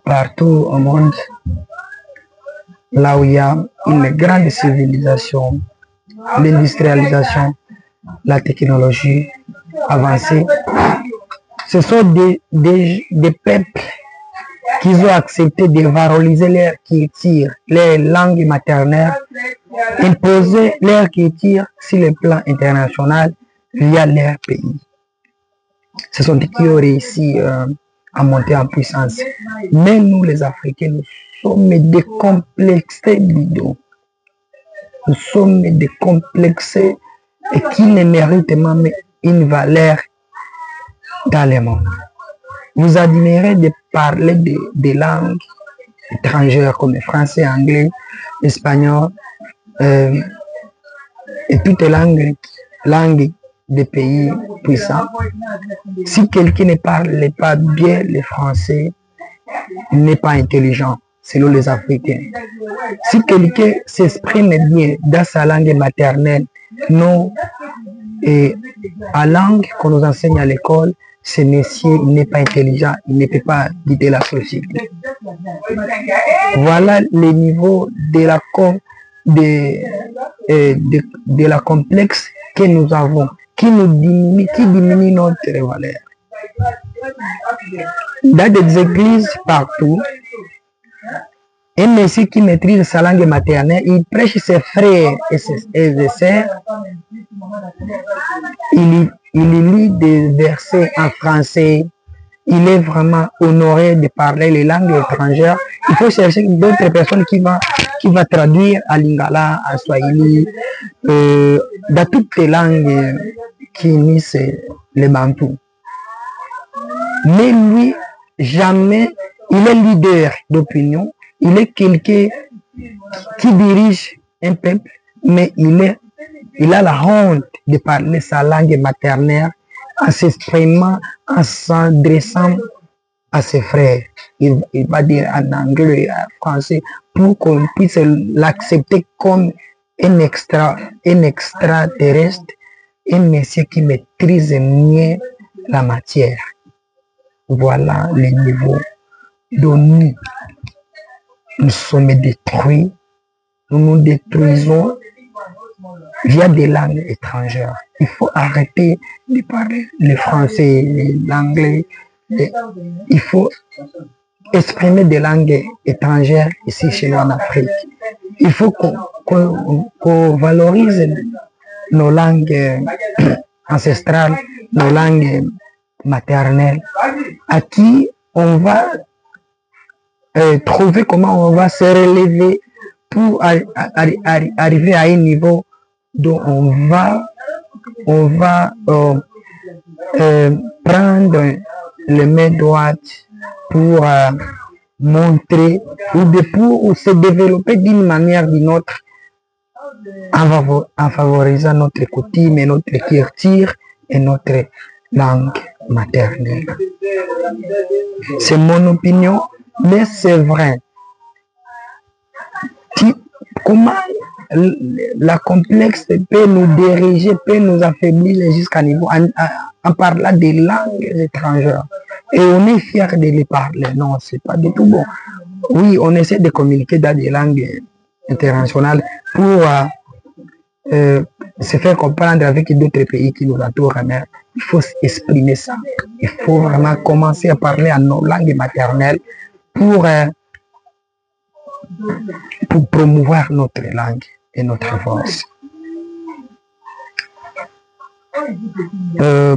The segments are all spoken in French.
Partout au monde, là où il y a une grande civilisation, l'industrialisation, la technologie avancée, ce sont des peuples qui ont accepté de valoriser leur culture, leur langue maternelle, imposer leur culture sur le plan international via leur pays. Ce sont eux qui ont réussi à monter en puissance. Mais nous, les Africains, nous sommes décomplexés, bidons. Nous sommes décomplexés et qui ne méritent même une valeur dans le monde. Vous admirez de parler des langues étrangères comme le français, anglais, espagnol et toutes les langues des pays puissants. Si quelqu'un ne parle pas bien le français, il n'est pas intelligent, selon les Africains. Si quelqu'un s'exprime bien dans sa langue maternelle, non, et à langue qu'on nous enseigne à l'école, ce monsieur n'est pas intelligent, il ne peut pas guider la société. Voilà le niveau de la complexe que nous avons, qui diminue notre valeur. Dans des églises partout, un monsieur qui maîtrise sa langue maternelle, il prêche ses frères et ses sœurs, il lit des versets en français, il est vraiment honoré de parler les langues étrangères. Il faut chercher d'autres personnes qui vont traduire à lingala, à swahili, dans toutes les langues qui unissent les bantous. Mais lui, jamais, il est leader d'opinion, il est quelqu'un qui dirige un peuple, mais il a la honte de parler sa langue maternelle en s'exprimant, en s'adressant à ses frères. Il va dire en anglais, en français, pour qu'on puisse l'accepter comme un extraterrestre, un monsieur qui maîtrise mieux la matière. Voilà le niveau dont nous sommes détruits. Nous nous détruisons via des langues étrangères. Il faut arrêter de parler le français, l'anglais. Il faut exprimer des langues étrangères ici chez nous en Afrique. Il faut qu'on valorise nos langues ancestrales, nos langues maternelles, à qui on va trouver comment on va se relever pour arriver à un niveau dont on va prendre les mains droites pour montrer pour se développer d'une manière ou d'une autre en favorisant notre coutume et notre culture et notre langue maternelle. C'est mon opinion, mais c'est vrai. Comment la complexe peut nous diriger, peut nous affaiblir jusqu'à niveau en parlant des langues étrangères. Et on est fier de les parler. Non, c'est pas du tout bon. Oui, on essaie de communiquer dans des langues internationales pour se faire comprendre avec d'autres pays qui nous entourent. Mais il faut exprimer ça. Il faut vraiment commencer à parler en nos langues maternelles pour promouvoir notre langue et notre force.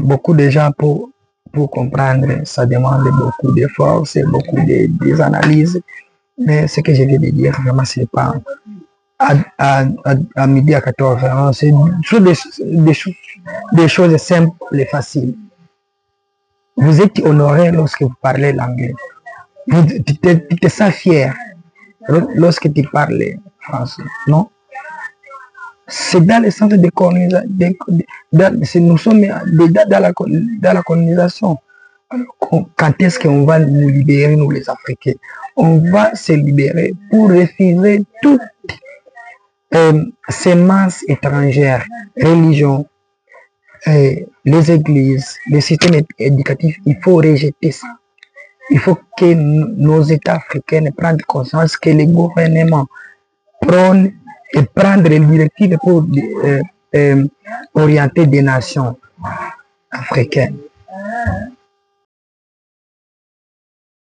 Beaucoup de gens pour comprendre, ça demande beaucoup d'efforts, c'est beaucoup des analyses, mais ce que je viens de dire, vraiment, c'est pas à midi à 14h, c'est des choses simples et faciles. Vous êtes honoré lorsque vous parlez l'anglais. Tu te sens fier lorsque tu parles français, non? C'est dans le sens de colonisation. Nous sommes dans la colonisation. Alors, quand est-ce qu'on va nous libérer, nous les Africains? On va se libérer pour refuser toutes ces masses étrangères, religions, les églises, les systèmes éducatifs. Il faut rejeter ça. Il faut que nos États africains prennent conscience que les gouvernements prennent et prendre les directives pour orienter des nations africaines.